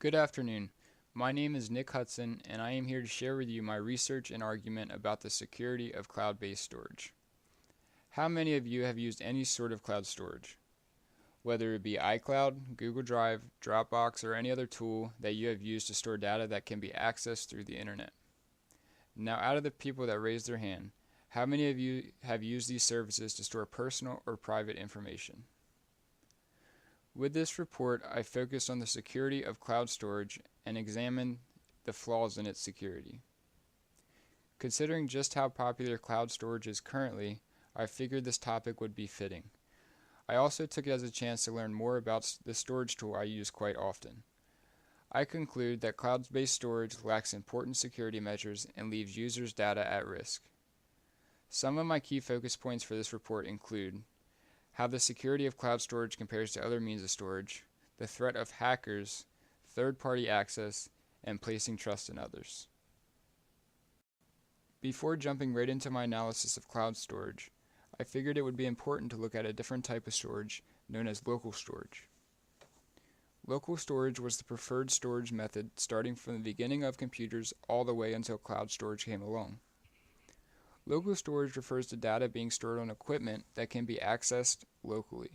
Good afternoon. My name is Nick Hudson, and I am here to share with you my research and argument about the security of cloud-based storage. How many of you have used any sort of cloud storage? Whether it be iCloud, Google Drive, Dropbox, or any other tool that you have used to store data that can be accessed through the internet. Now, out of the people that raised their hand, how many of you have used these services to store personal or private information? With this report, I focused on the security of cloud storage and examined the flaws in its security. Considering just how popular cloud storage is currently, I figured this topic would be fitting. I also took it as a chance to learn more about the storage tool I use quite often. I conclude that cloud-based storage lacks important security measures and leaves users' data at risk. Some of my key focus points for this report include how the security of cloud storage compares to other means of storage, the threat of hackers, third-party access, and placing trust in others. Before jumping right into my analysis of cloud storage, I figured it would be important to look at a different type of storage known as local storage. Local storage was the preferred storage method starting from the beginning of computers all the way until cloud storage came along. Local storage refers to data being stored on equipment that can be accessed locally.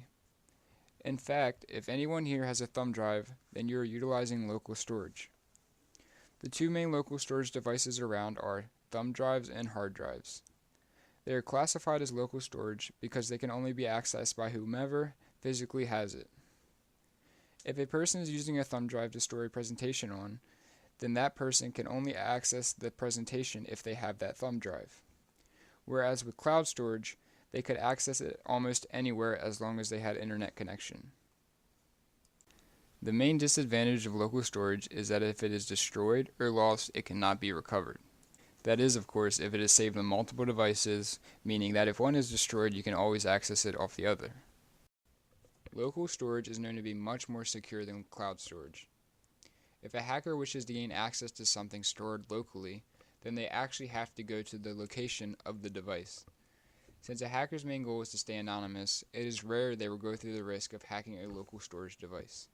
In fact, if anyone here has a thumb drive, then you are utilizing local storage. The two main local storage devices around are thumb drives and hard drives. They are classified as local storage because they can only be accessed by whomever physically has it. If a person is using a thumb drive to store a presentation on, then that person can only access the presentation if they have that thumb drive. Whereas with cloud storage, they could access it almost anywhere as long as they had internet connection. The main disadvantage of local storage is that if it is destroyed or lost, it cannot be recovered. That is, of course, if it is saved on multiple devices, meaning that if one is destroyed, you can always access it off the other. Local storage is known to be much more secure than cloud storage. If a hacker wishes to gain access to something stored locally, then they actually have to go to the location of the device. Since a hacker's main goal is to stay anonymous, it is rare they will go through the risk of hacking a local storage device.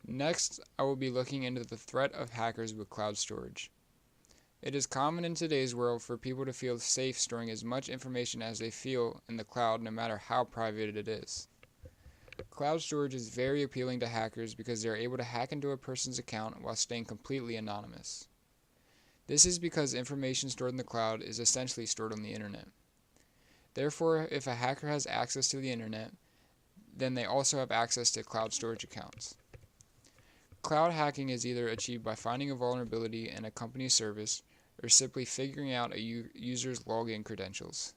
Next, I will be looking into the threat of hackers with cloud storage. It is common in today's world for people to feel safe storing as much information as they feel in the cloud, no matter how private it is. Cloud storage is very appealing to hackers because they are able to hack into a person's account while staying completely anonymous. This is because information stored in the cloud is essentially stored on the internet. Therefore, if a hacker has access to the internet, then they also have access to cloud storage accounts. Cloud hacking is either achieved by finding a vulnerability in a company's service or simply figuring out a user's login credentials.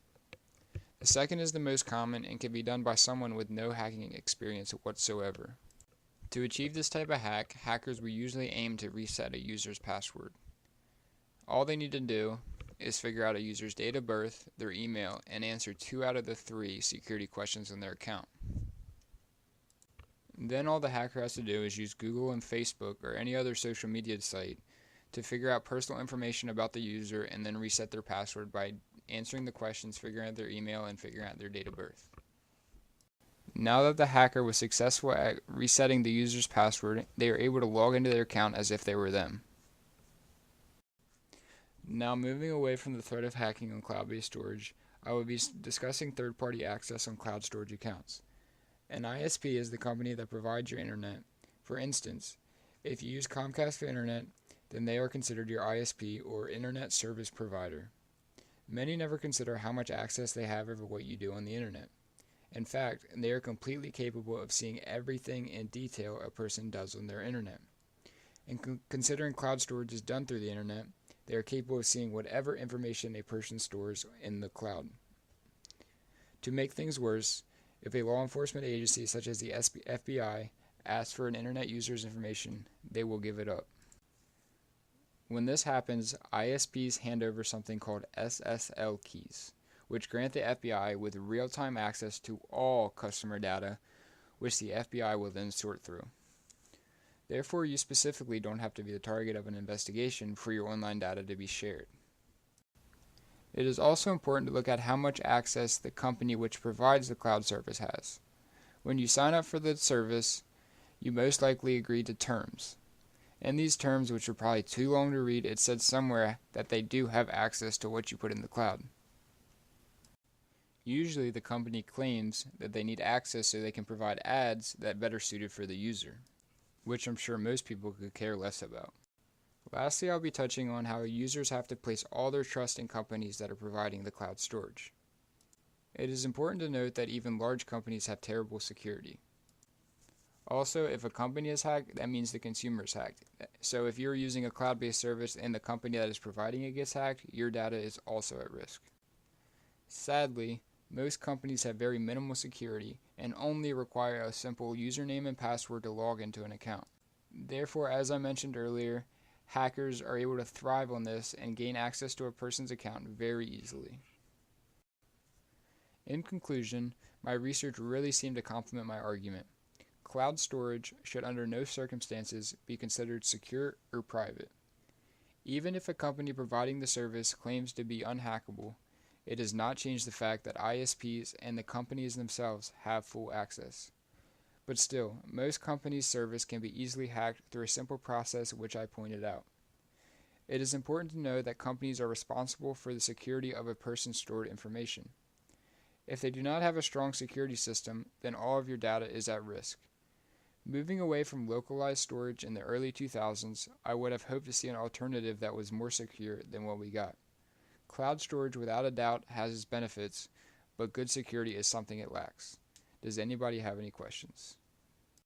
The second is the most common and can be done by someone with no hacking experience whatsoever. To achieve this type of hack, hackers will usually aim to reset a user's password. All they need to do is figure out a user's date of birth, their email, and answer 2 out of the 3 security questions on their account. Then all the hacker has to do is use Google and Facebook or any other social media site to figure out personal information about the user and then reset their password by answering the questions, figuring out their email, and figuring out their date of birth. Now that the hacker was successful at resetting the user's password, they are able to log into their account as if they were them. Now, moving away from the threat of hacking on cloud-based storage, I will be discussing third-party access on cloud storage accounts. An ISP is the company that provides your internet. For instance, if you use Comcast for internet, then they are considered your ISP or internet service provider. Many never consider how much access they have over what you do on the internet. In fact, they are completely capable of seeing everything in detail a person does on their internet. And considering cloud storage is done through the internet, they are capable of seeing whatever information a person stores in the cloud. To make things worse, if a law enforcement agency such as the FBI asks for an internet user's information, they will give it up. When this happens, ISPs hand over something called SSL keys, which grant the FBI with real-time access to all customer data, which the FBI will then sort through. Therefore, you specifically don't have to be the target of an investigation for your online data to be shared. It is also important to look at how much access the company which provides the cloud service has. When you sign up for the service, you most likely agree to terms. In these terms, which are probably too long to read, it said somewhere that they do have access to what you put in the cloud. Usually the company claims that they need access so they can provide ads that better suited for the user, which I'm sure most people could care less about. Lastly, I'll be touching on how users have to place all their trust in companies that are providing the cloud storage. It is important to note that even large companies have terrible security. Also, if a company is hacked, that means the consumer is hacked. So if you're using a cloud-based service and the company that is providing it gets hacked, your data is also at risk. Sadly, most companies have very minimal security and only require a simple username and password to log into an account. Therefore, as I mentioned earlier, hackers are able to thrive on this and gain access to a person's account very easily. In conclusion, my research really seemed to complement my argument. Cloud storage should under no circumstances be considered secure or private. Even if a company providing the service claims to be unhackable, it does not change the fact that ISPs and the companies themselves have full access. But still, most companies' service can be easily hacked through a simple process which I pointed out. It is important to know that companies are responsible for the security of a person's stored information. If they do not have a strong security system, then all of your data is at risk. Moving away from localized storage in the early 2000s, I would have hoped to see an alternative that was more secure than what we got. Cloud storage without a doubt has its benefits, but good security is something it lacks. Does anybody have any questions?